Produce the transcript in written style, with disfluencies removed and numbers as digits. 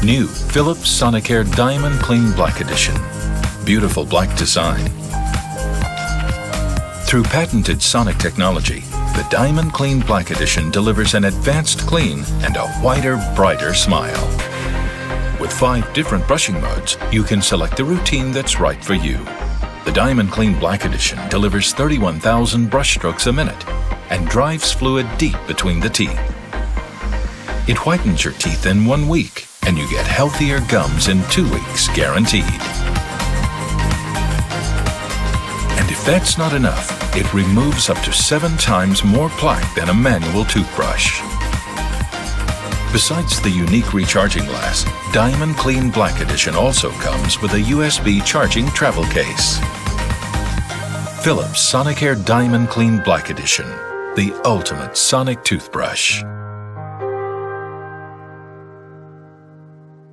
New Philips Sonicare DiamondClean Black Edition. Beautiful black design. Through patented sonic technology, the DiamondClean Black Edition delivers an advanced clean and a whiter, brighter smile. With 5 different brushing modes, you can select the routine that's right for you. The DiamondClean Black Edition delivers 31,000 brush strokes a minute and drives fluid deep between the teeth. It whitens your teeth in 1 week, and you get healthier gums in 2 weeks, guaranteed. And if that's not enough, it removes up to 7 times more plaque than a manual toothbrush. Besides the unique recharging glass, DiamondClean Black Edition also comes with a USB charging travel case. Philips Sonicare DiamondClean Black Edition, the ultimate sonic toothbrush.